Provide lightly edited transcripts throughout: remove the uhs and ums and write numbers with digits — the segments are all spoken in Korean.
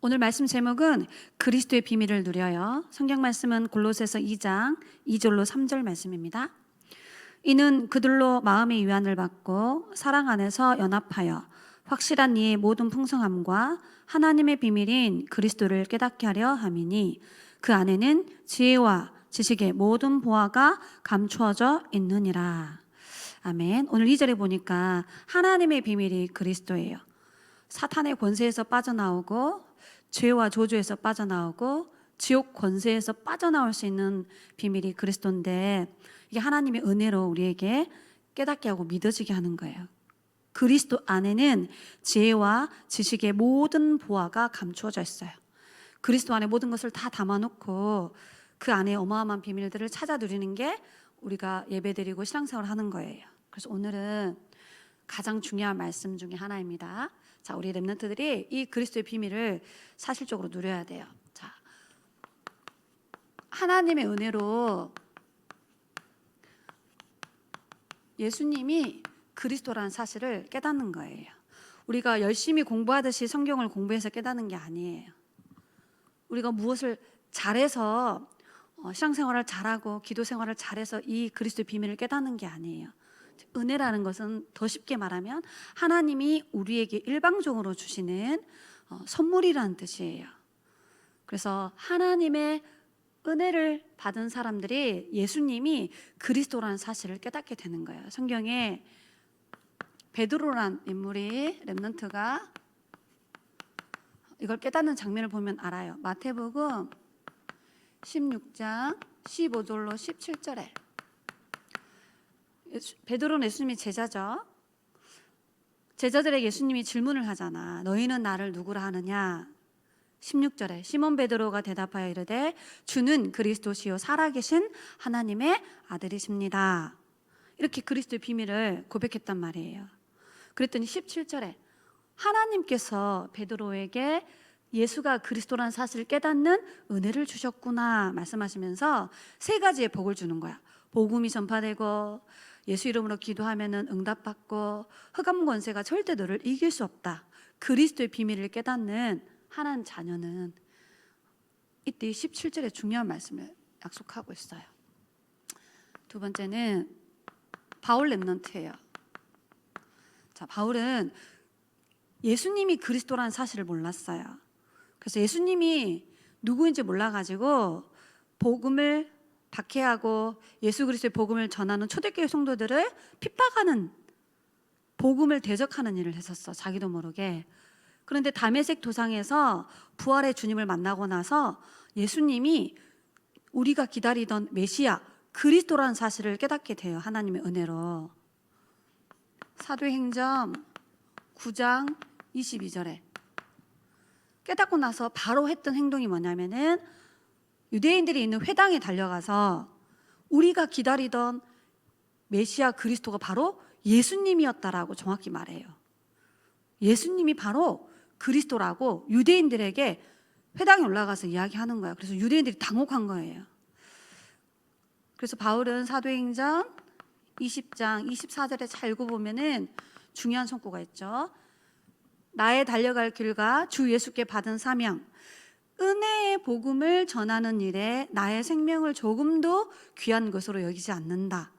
오늘 말씀 제목은 그리스도의 비밀을 누려요. 성경 말씀은 골로새서 2장 2절로 3절 말씀입니다. 이는 그들로 마음의 위안을 받고 사랑 안에서 연합하여 확실한 이의 모든 풍성함과 하나님의 비밀인 그리스도를 깨닫게 하려 함이니 그 안에는 지혜와 지식의 모든 보화가 감추어져 있느니라. 아멘. 오늘 2절에 보니까 하나님의 비밀이 그리스도예요. 사탄의 권세에서 빠져나오고 죄와 저주에서 빠져나오고 지옥 권세에서 빠져나올 수 있는 비밀이 그리스도인데, 이게 하나님의 은혜로 우리에게 깨닫게 하고 믿어지게 하는 거예요. 그리스도 안에는 지혜와 지식의 모든 보화가 감추어져 있어요. 그리스도 안에 모든 것을 다 담아놓고 그 안에 어마어마한 비밀들을 찾아 누리는 게 우리가 예배드리고 신앙생활을 하는 거예요. 그래서 오늘은 가장 중요한 말씀 중에 하나입니다. 자, 우리 렘넌트들이 이 그리스도의 비밀을 사실적으로 누려야 돼요. 자, 하나님의 은혜로 예수님이 그리스도라는 사실을 깨닫는 거예요. 우리가 열심히 공부하듯이 성경을 공부해서 깨닫는 게 아니에요. 우리가 무엇을 잘해서 신앙생활을 잘하고 기도생활을 잘해서 이 그리스도의 비밀을 깨닫는 게 아니에요. 은혜라는 것은 더 쉽게 말하면 하나님이 우리에게 일방적으로 주시는 선물이라는 뜻이에요. 그래서 하나님의 은혜를 받은 사람들이 예수님이 그리스도라는 사실을 깨닫게 되는 거예요. 성경에 베드로란 인물이 렘넌트가 이걸 깨닫는 장면을 보면 알아요. 마태복음 16장 15절로 17절에 베드로는 예수님의 제자죠. 제자들에게 예수님이 질문을 하잖아. 너희는 나를 누구라 하느냐? 16절에 시몬 베드로가 대답하여 이르되 주는 그리스도시요 살아계신 하나님의 아들이십니다. 이렇게 그리스도의 비밀을 고백했단 말이에요. 그랬더니 17절에 하나님께서 베드로에게 예수가 그리스도라는 사실을 깨닫는 은혜를 주셨구나 말씀하시면서 세 가지의 복을 주는 거야. 복음이 전파되고 예수 이름으로 기도하면은 응답받고 흑암 권세가 절대 너를 이길 수 없다. 그리스도의 비밀을 깨닫는 하나님 자녀는 이때 17절에 중요한 말씀을 약속하고 있어요. 두 번째는 바울 렘넌트예요. 자, 바울은 예수님이 그리스도라는 사실을 몰랐어요. 그래서 예수님이 누구인지 몰라가지고 복음을 박해하고 예수 그리스도의 복음을 전하는 초대교회 성도들을 핍박하는, 복음을 대적하는 일을 했었어. 자기도 모르게. 그런데 다메섹 도상에서 부활의 주님을 만나고 나서 예수님이 우리가 기다리던 메시아 그리스도라는 사실을 깨닫게 돼요. 하나님의 은혜로. 사도행전 9장 22절에 깨닫고 나서 바로 했던 행동이 뭐냐면은 유대인들이 있는 회당에 달려가서 우리가 기다리던 메시아 그리스도가 바로 예수님이었다라고 정확히 말해요. 예수님이 바로 그리스도라고 유대인들에게 회당에 올라가서 이야기하는 거예요. 그래서 유대인들이 당혹한 거예요. 그래서 바울은 사도행전 20장 24절에 잘 읽어보면은 중요한 성구가 있죠. 나의 달려갈 길과 주 예수께 받은 사명, 은혜의 복음을 전하는 일에 나의 생명을 조금도 귀한 것으로 여기지 않는다.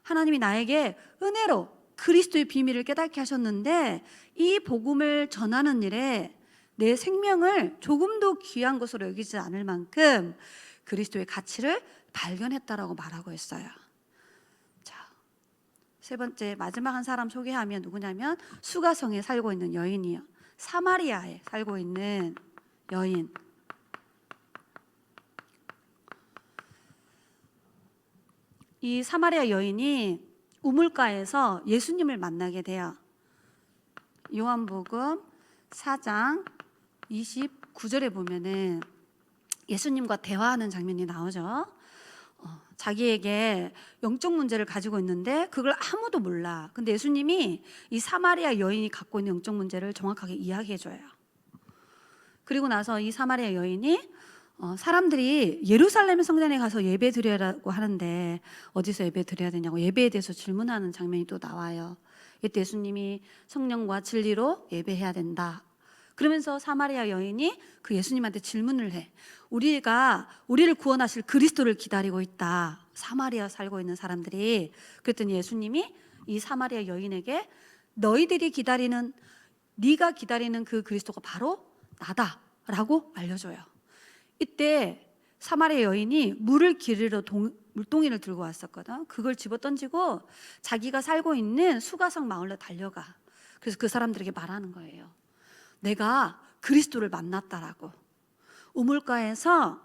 하나님이 나에게 은혜로 그리스도의 비밀을 깨닫게 하셨는데 이 복음을 전하는 일에 내 생명을 조금도 귀한 것으로 여기지 않을 만큼 그리스도의 가치를 발견했다라고 말하고 있어요. 자, 세 번째 마지막 한 사람 소개하면 누구냐면 수가성에 살고 있는 여인이요. 사마리아에 살고 있는 여인. 이 사마리아 여인이 우물가에서 예수님을 만나게 돼요. 요한복음 4장 29절에 보면은 예수님과 대화하는 장면이 나오죠. 자기에게 영적 문제를 가지고 있는데 그걸 아무도 몰라. 근데 예수님이 이 사마리아 여인이 갖고 있는 영적 문제를 정확하게 이야기해줘요. 그리고 나서 이 사마리아 여인이 사람들이 예루살렘 성전에 가서 예배 드리라고 하는데 어디서 예배 드려야 되냐고 예배에 대해서 질문하는 장면이 또 나와요. 이때 예수님이 성령과 진리로 예배해야 된다. 그러면서 사마리아 여인이 그 예수님한테 질문을 해. 우리를 구원하실 그리스도를 기다리고 있다. 사마리아 살고 있는 사람들이. 그랬더니 예수님이 이 사마리아 여인에게 네가 기다리는 그 그리스도가 바로 나다라고 알려줘요. 이때 사마리아 여인이 물을 기르러 물동이를 들고 왔었거든. 그걸 집어던지고 자기가 살고 있는 수가성 마을로 달려가. 그래서 그 사람들에게 말하는 거예요. 내가 그리스도를 만났다라고. 우물가에서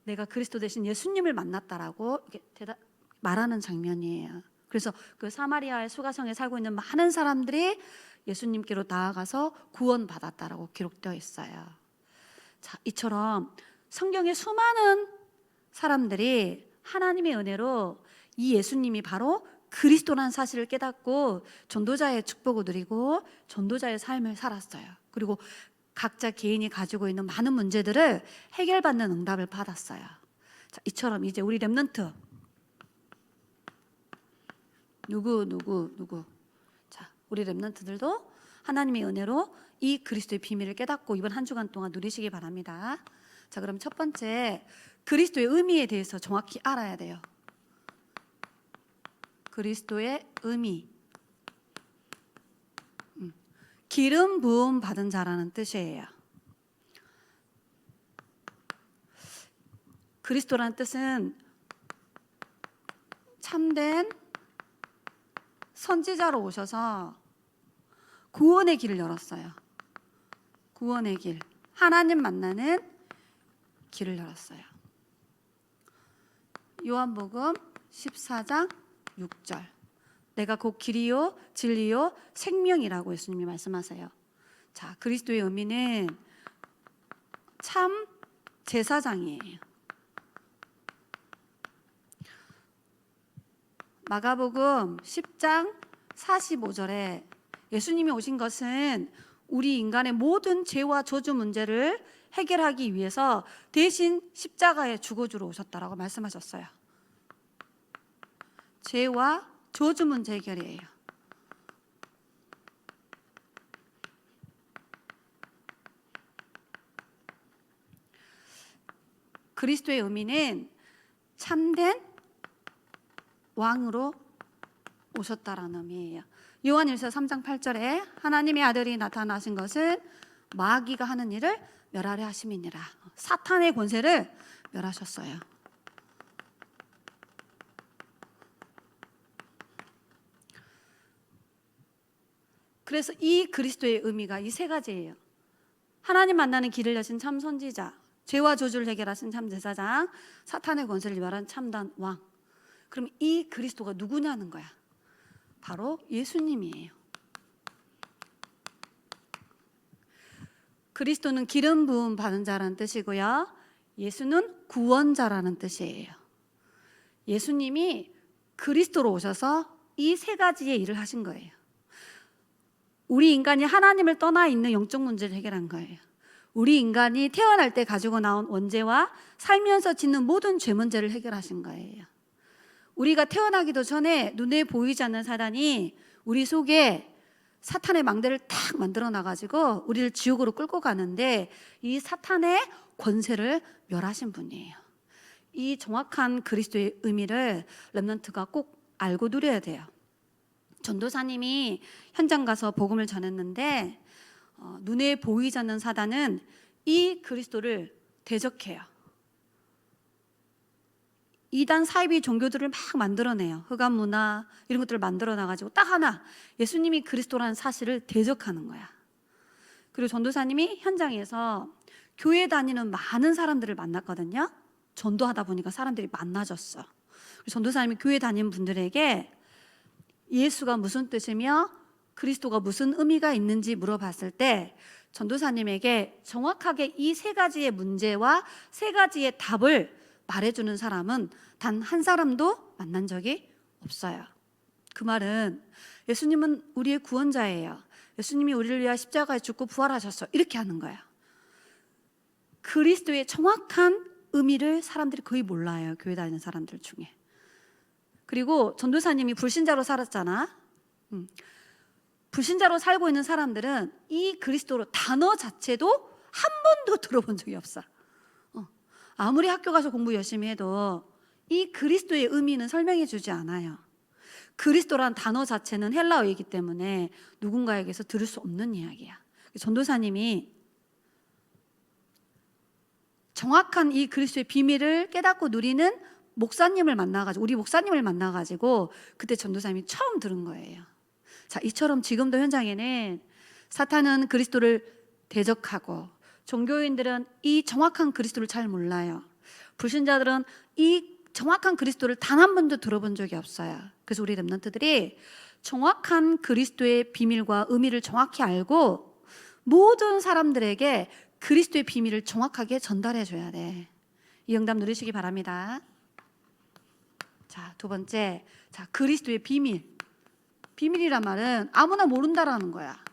내가 그리스도 대신 예수님을 만났다라고 이렇게 말하는 장면이에요. 그래서 그 사마리아의 수가성에 살고 있는 많은 사람들이 예수님께로 나아가서 구원받았다라고 기록되어 있어요. 자, 이처럼 성경의 수많은 사람들이 하나님의 은혜로 이 예수님이 바로 그리스도라는 사실을 깨닫고 전도자의 축복을 누리고 전도자의 삶을 살았어요. 그리고 각자 개인이 가지고 있는 많은 문제들을 해결받는 응답을 받았어요. 자, 이처럼 이제 우리 렘넌트 누구 자, 우리 렘넌트들도 하나님의 은혜로 이 그리스도의 비밀을 깨닫고 이번 한 주간 동안 누리시기 바랍니다. 자, 그럼 첫 번째, 그리스도의 의미에 대해서 정확히 알아야 돼요. 그리스도의 의미. 기름 부음 받은 자라는 뜻이에요. 그리스도라는 뜻은 참된 선지자로 오셔서 구원의 길을 열었어요. 구원의 길, 하나님 만나는 길을 열었어요. 요한복음 14장 6절, 내가 곧 길이요 진리요 생명이라고 예수님이 말씀하세요. 자, 그리스도의 의미는 참 제사장이에요. 마가복음 10장 45절에 예수님이 오신 것은 우리 인간의 모든 죄와 저주 문제를 해결하기 위해서 대신 십자가에 죽어주러 오셨다라고 말씀하셨어요. 죄와 저주 문제 해결이에요. 그리스도의 의미는 참된 왕으로 오셨다라는 의미예요. 요한일서 3장 8절에 하나님의 아들이 나타나신 것은 마귀가 하는 일을 멸하려 하심이니라. 사탄의 권세를 멸하셨어요. 그래서 이 그리스도의 의미가 이 세 가지예요. 하나님 만나는 길을 여신 참 선지자, 죄와 저주를 해결하신 참 제사장, 사탄의 권세를 멸한 참단 왕. 그럼 이 그리스도가 누구냐는 거야. 바로 예수님이에요. 그리스도는 기름 부음 받은 자라는 뜻이고요. 예수는 구원자라는 뜻이에요. 예수님이 그리스도로 오셔서 이 세 가지의 일을 하신 거예요. 우리 인간이 하나님을 떠나 있는 영적 문제를 해결한 거예요. 우리 인간이 태어날 때 가지고 나온 원죄와 살면서 짓는 모든 죄 문제를 해결하신 거예요. 우리가 태어나기도 전에 눈에 보이지 않는 사단이 우리 속에 사탄의 망대를 탁 만들어 놔가지고 우리를 지옥으로 끌고 가는데 이 사탄의 권세를 멸하신 분이에요. 이 정확한 그리스도의 의미를 렘넌트가 꼭 알고 누려야 돼요. 전도사님이 현장 가서 복음을 전했는데 눈에 보이지 않는 사단은 이 그리스도를 대적해요. 이단 사이비 종교들을 막 만들어내요. 흑암 문화 이런 것들을 만들어놔가지고 딱 하나, 예수님이 그리스도라는 사실을 대적하는 거야. 그리고 전도사님이 현장에서 교회 다니는 많은 사람들을 만났거든요. 전도하다 보니까 사람들이 많아졌어. 전도사님이 교회 다니는 분들에게 예수가 무슨 뜻이며 그리스도가 무슨 의미가 있는지 물어봤을 때 전도사님에게 정확하게 이 세 가지의 문제와 세 가지의 답을 말해주는 사람은 단 한 사람도 만난 적이 없어요. 그 말은 예수님은 우리의 구원자예요. 예수님이 우리를 위하여 십자가에 죽고 부활하셨어. 이렇게 하는 거야. 그리스도의 정확한 의미를 사람들이 거의 몰라요. 교회 다니는 사람들 중에. 그리고 전도사님이 불신자로 살았잖아. 불신자로 살고 있는 사람들은 이 그리스도로 단어 자체도 한 번도 들어본 적이 없어. 아무리 학교 가서 공부 열심히 해도 이 그리스도의 의미는 설명해 주지 않아요. 그리스도란 단어 자체는 헬라어이기 때문에 누군가에게서 들을 수 없는 이야기야. 전도사님이 정확한 이 그리스도의 비밀을 깨닫고 누리는 목사님을 만나가지고, 우리 목사님을 만나가지고 그때 전도사님이 처음 들은 거예요. 자, 이처럼 지금도 현장에는 사탄은 그리스도를 대적하고 종교인들은 이 정확한 그리스도를 잘 몰라요. 불신자들은 이 정확한 그리스도를 단 한 번도 들어본 적이 없어요. 그래서 우리 렘넌트들이 정확한 그리스도의 비밀과 의미를 정확히 알고 모든 사람들에게 그리스도의 비밀을 정확하게 전달해 줘야 돼. 이 응답 누리시기 바랍니다. 자, 두 번째, 자, 그리스도의 비밀. 비밀이란 말은 아무나 모른다라는 거야.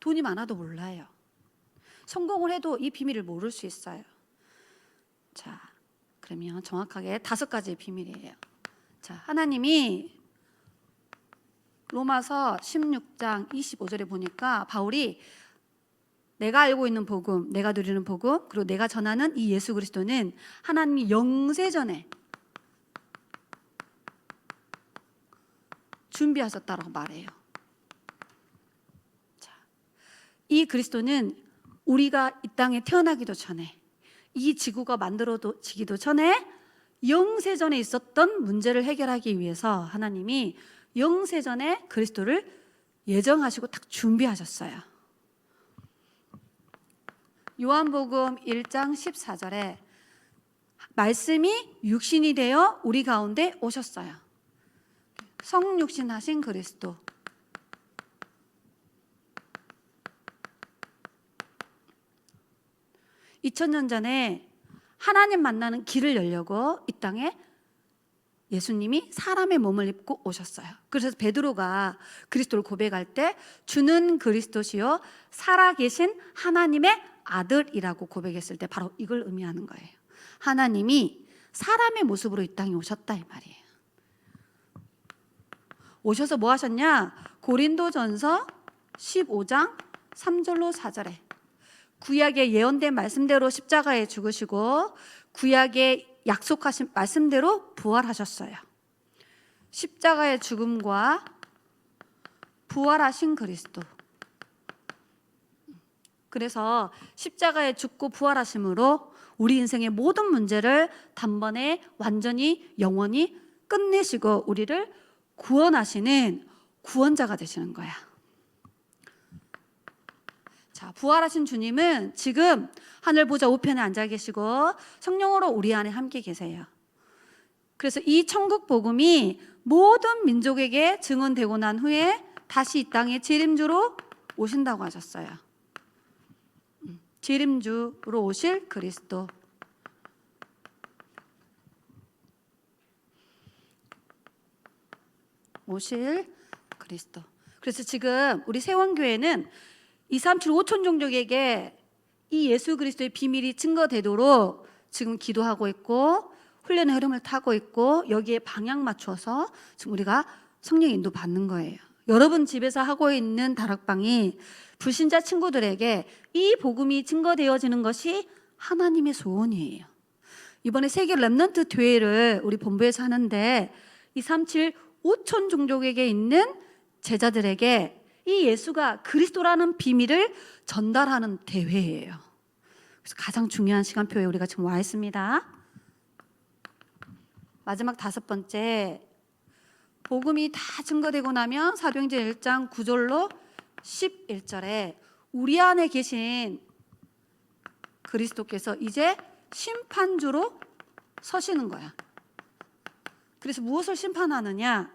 돈이 많아도 몰라요. 성공을 해도 이 비밀을 모를 수 있어요. 자, 그러면 정확하게 5가지의 비밀이에요. 자, 하나님이 로마서 16장 25절에 보니까 바울이 내가 알고 있는 복음, 내가 누리는 복음, 그리고 내가 전하는 이 예수 그리스도는 하나님이 영세전에 준비하셨다라고 말해요. 자, 이 그리스도는 우리가 이 땅에 태어나기도 전에, 이 지구가 만들어지기도 전에 영세전에 있었던 문제를 해결하기 위해서 하나님이 영세전에 그리스도를 예정하시고 딱 준비하셨어요. 요한복음 1장 14절에 말씀이 육신이 되어 우리 가운데 오셨어요. 성육신하신 그리스도. (2000년) 전에 하나님 만나는 길을 열려고 이 땅에 예수님이 사람의 몸을 입고 오셨어요. 그래서 베드로가 그리스도를 고백할 때 주는 그리스도시요 살아계신 하나님의 아들이라고 고백했을 때 바로 이걸 의미하는 거예요. 하나님이 사람의 모습으로 이 땅에 오셨다 이 말이에요. 오셔서 뭐 하셨냐? 고린도전서 15장 3절로 4절에 구약의 예언된 말씀대로 십자가에 죽으시고 구약의 약속하신 말씀대로 부활하셨어요. 십자가의 죽음과 부활하신 그리스도. 그래서 십자가에 죽고 부활하심으로 우리 인생의 모든 문제를 단번에 완전히 영원히 끝내시고 우리를 구원하시는 구원자가 되시는 거야. 자, 부활하신 주님은 지금 하늘 보좌 우편에 앉아 계시고 성령으로 우리 안에 함께 계세요. 그래서 이 천국 복음이 모든 민족에게 증언되고 난 후에 다시 이 땅에 재림주로 오신다고 하셨어요. 재림주로 오실 그리스도. 오실 그리스도. 그래서 지금 우리 세원교회는 237 5천 종족에게 이 예수 그리스도의 비밀이 증거되도록 지금 기도하고 있고 훈련의 흐름을 타고 있고 여기에 방향 맞춰서 지금 우리가 성령 인도 받는 거예요. 여러분 집에서 하고 있는 다락방이 불신자 친구들에게 이 복음이 증거되어지는 것이 하나님의 소원이에요. 이번에 세계 렘넌트 대회를 우리 본부에서 하는데 237 5천 종족에게 있는 제자들에게 이 예수가 그리스도라는 비밀을 전달하는 대회예요. 그래서 가장 중요한 시간표에 우리가 지금 와 있습니다. 마지막 5번째, 복음이 다 증거되고 나면 사도행전 1장 9절로 11절에 우리 안에 계신 그리스도께서 이제 심판주로 서시는 거야. 그래서 무엇을 심판하느냐?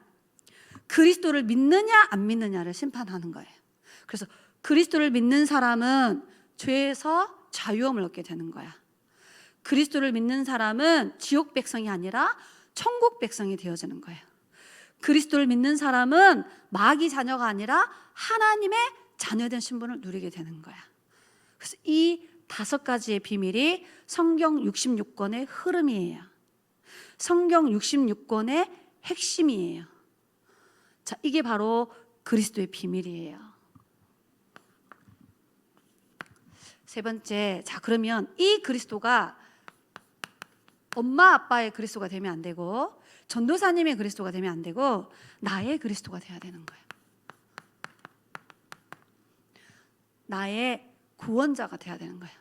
그리스도를 믿느냐 안 믿느냐를 심판하는 거예요. 그래서 그리스도를 믿는 사람은 죄에서 자유함을 얻게 되는 거야. 그리스도를 믿는 사람은 지옥 백성이 아니라 천국 백성이 되어지는 거예요. 그리스도를 믿는 사람은 마귀 자녀가 아니라 하나님의 자녀된 신분을 누리게 되는 거야. 그래서 이 5가지의 비밀이 성경 66권의 흐름이에요. 성경 66권의 핵심이에요. 자, 이게 바로 그리스도의 비밀이에요. 세 번째, 자, 그러면 이 그리스도가 엄마 아빠의 그리스도가 되면 안 되고, 전도사님의 그리스도가 되면 안 되고, 나의 그리스도가 돼야 되는 거예요. 나의 구원자가 돼야 되는 거예요.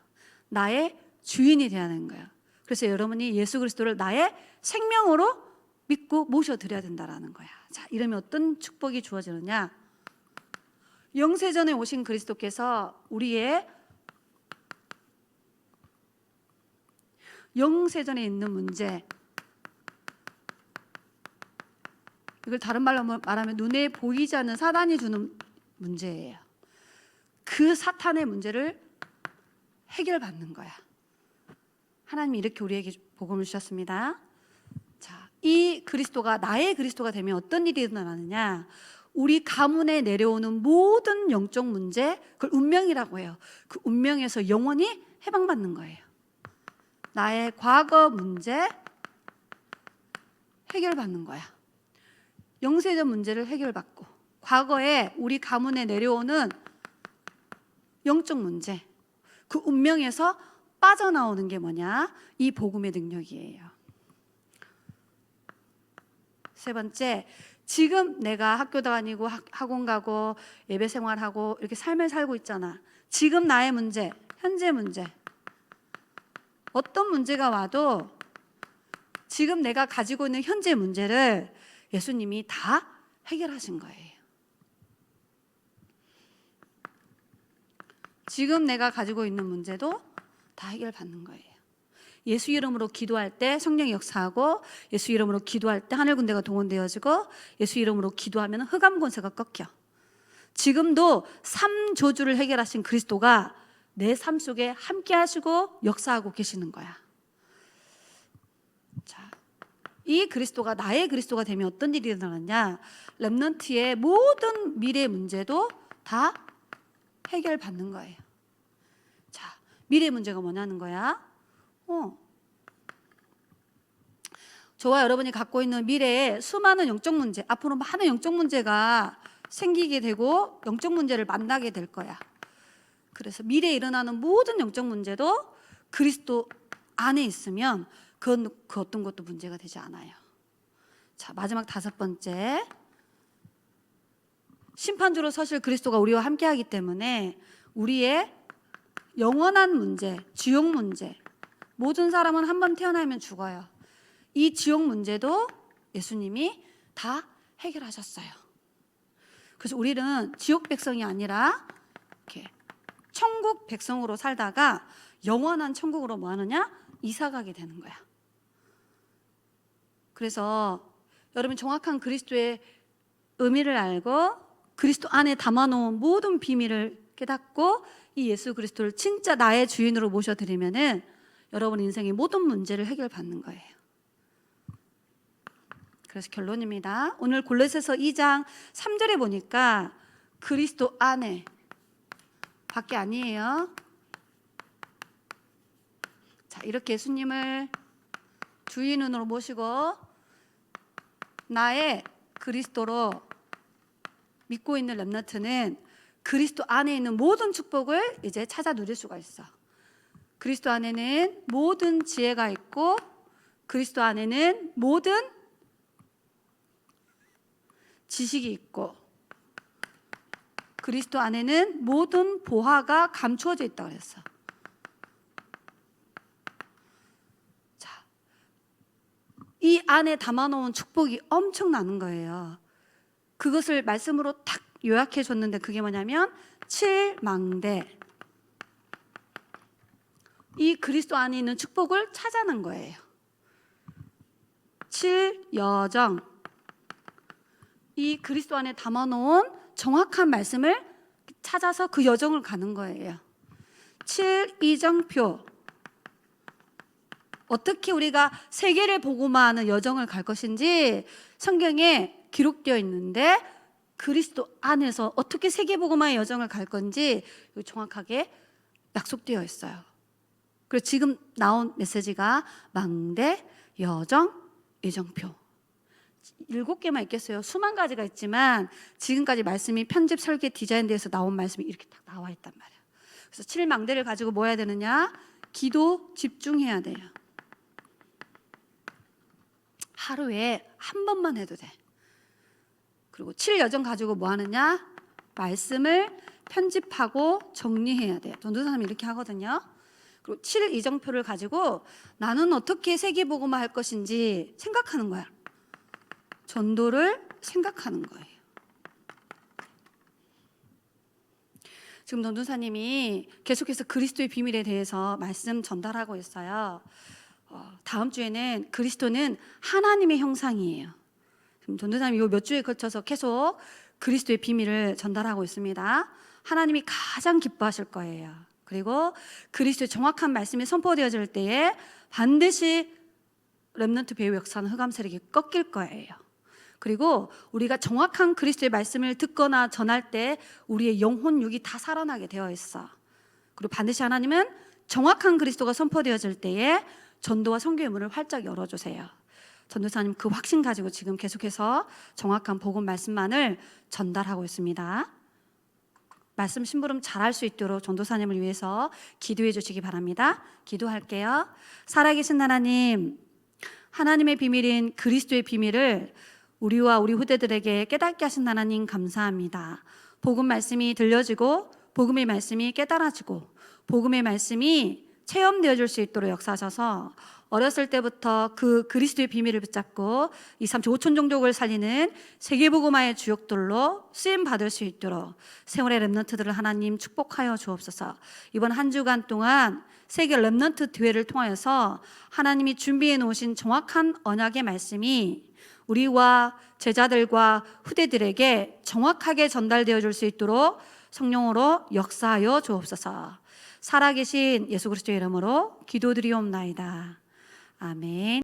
나의 주인이 돼야 되는 거예요. 그래서 여러분이 예수 그리스도를 나의 생명으로 믿고 모셔드려야 된다는 거야. 자, 이러면 어떤 축복이 주어지느냐? 영세전에 오신 그리스도께서 우리의 영세전에 있는 문제, 이걸 다른 말로 말하면 눈에 보이지 않는 사단이 주는 문제예요. 그 사탄의 문제를 해결받는 거야. 하나님이 이렇게 우리에게 복음을 주셨습니다. 자, 이 그리스도가 나의 그리스도가 되면 어떤 일이 일어나느냐? 우리 가문에 내려오는 모든 영적 문제, 그걸 운명이라고 해요. 그 운명에서 영원히 해방받는 거예요. 나의 과거 문제 해결받는 거야. 영세적 문제를 해결받고, 과거에 우리 가문에 내려오는 영적 문제, 그 운명에서 빠져나오는 게 뭐냐? 이 복음의 능력이에요. 세 번째, 지금 내가 학교 다니고 학원 가고 예배 생활하고 이렇게 삶을 살고 있잖아. 지금 나의 문제, 현재 문제, 어떤 문제가 와도 지금 내가 가지고 있는 현재 문제를 예수님이 다 해결하신 거예요. 지금 내가 가지고 있는 문제도 다 해결받는 거예요. 예수 이름으로 기도할 때 성령이 역사하고, 예수 이름으로 기도할 때 하늘 군대가 동원되어지고, 예수 이름으로 기도하면 흑암 권세가 꺾여. 지금도 삶 저주를 해결하신 그리스도가 내 삶 속에 함께 하시고 역사하고 계시는 거야. 자, 이 그리스도가 나의 그리스도가 되면 어떤 일이 일어나느냐? 렘넌트의 모든 미래 문제도 다 해결받는 거예요. 자, 미래 문제가 뭐냐는 거야? 저와 여러분이 갖고 있는 미래에 수많은 영적 문제, 앞으로 많은 영적 문제가 생기게 되고 영적 문제를 만나게 될 거야. 그래서 미래에 일어나는 모든 영적 문제도 그리스도 안에 있으면 그 어떤 것도 문제가 되지 않아요. 자, 마지막 다섯 번째, 심판주로 서실 그리스도가 우리와 함께하기 때문에 우리의 영원한 문제, 지옥 문제, 모든 사람은 한 번 태어나면 죽어요. 이 지옥 문제도 예수님이 다 해결하셨어요. 그래서 우리는 지옥 백성이 아니라 이렇게 천국 백성으로 살다가 영원한 천국으로 뭐 하느냐? 이사 가게 되는 거야. 그래서 여러분 정확한 그리스도의 의미를 알고 그리스도 안에 담아놓은 모든 비밀을 깨닫고 이 예수 그리스도를 진짜 나의 주인으로 모셔드리면은 여러분 인생의 모든 문제를 해결받는 거예요. 그래서 결론입니다. 오늘 골로새서 2장 3절에 보니까 그리스도 안에 밖에 아니에요. 자, 이렇게 예수님을 주인으로 모시고 나의 그리스도로 믿고 있는 렘넌트는 그리스도 안에 있는 모든 축복을 이제 찾아 누릴 수가 있어. 그리스도 안에는 모든 지혜가 있고, 그리스도 안에는 모든 지식이 있고, 그리스도 안에는 모든 보화가 감추어져 있다고 그랬어. 자, 이 안에 담아놓은 축복이 엄청나는 거예요. 그것을 말씀으로 딱 요약해 줬는데 그게 뭐냐면 7망대, 이 그리스도 안에 있는 축복을 찾아낸 거예요. 7여정, 이 그리스도 안에 담아놓은 정확한 말씀을 찾아서 그 여정을 가는 거예요. 7이정표, 어떻게 우리가 세계를 보고만 하는 여정을 갈 것인지 성경에 기록되어 있는데, 그리스도 안에서 어떻게 세계복음화의 여정을 갈 건지 정확하게 약속되어 있어요. 그래서 지금 나온 메시지가 망대, 여정, 이정표, 7개만 있겠어요. 수만 가지가 있지만 지금까지 말씀이 편집, 설계, 디자인돼서 나온 말씀이 이렇게 딱 나와 있단 말이에요. 그래서 7망대를 가지고 뭐 해야 되느냐? 기도 집중해야 돼요. 하루에 한 번만 해도 돼. 그리고 7여정 가지고 뭐 하느냐? 말씀을 편집하고 정리해야 돼요. 전도사님이 이렇게 하거든요. 그리고 7이정표를 가지고 나는 어떻게 세계복음화 할 것인지 생각하는 거야. 전도를 생각하는 거예요. 지금 전도사님이 계속해서 그리스도의 비밀에 대해서 말씀 전달하고 있어요. 다음 주에는 그리스도는 하나님의 형상이에요. 지금 전도사님이 요 몇 주에 걸쳐서 계속 그리스도의 비밀을 전달하고 있습니다. 하나님이 가장 기뻐하실 거예요. 그리고 그리스도의 정확한 말씀이 선포되어질 때에 반드시 렘넌트 배후 역사는 흑암 세력이 꺾일 거예요. 그리고 우리가 정확한 그리스도의 말씀을 듣거나 전할 때 우리의 영혼 육이 다 살아나게 되어 있어. 그리고 반드시 하나님은 정확한 그리스도가 선포되어질 때에 전도와 선교의 문을 활짝 열어주세요. 전도사님 그 확신 가지고 지금 계속해서 정확한 복음 말씀만을 전달하고 있습니다. 말씀 심부름 잘할 수 있도록 전도사님을 위해서 기도해 주시기 바랍니다. 기도할게요. 살아계신 하나님, 하나님의 비밀인 그리스도의 비밀을 우리와 우리 후대들에게 깨닫게 하신 하나님 감사합니다. 복음 말씀이 들려지고 복음의 말씀이 깨달아지고 복음의 말씀이 체험되어질 수 있도록 역사하셔서 어렸을 때부터 그 그리스도의 비밀을 붙잡고 2, 3, 5천 종족을 살리는 세계복음화의 주역들로 쓰임받을 수 있도록 세월의 렘넌트들을 하나님 축복하여 주옵소서. 이번 한 주간 동안 세계 렘넌트 대회를 통하여서 하나님이 준비해 놓으신 정확한 언약의 말씀이 우리와 제자들과 후대들에게 정확하게 전달되어 줄 수 있도록 성령으로 역사하여 주옵소서. 살아계신 예수 그리스도의 이름으로 기도드리옵나이다. 아멘.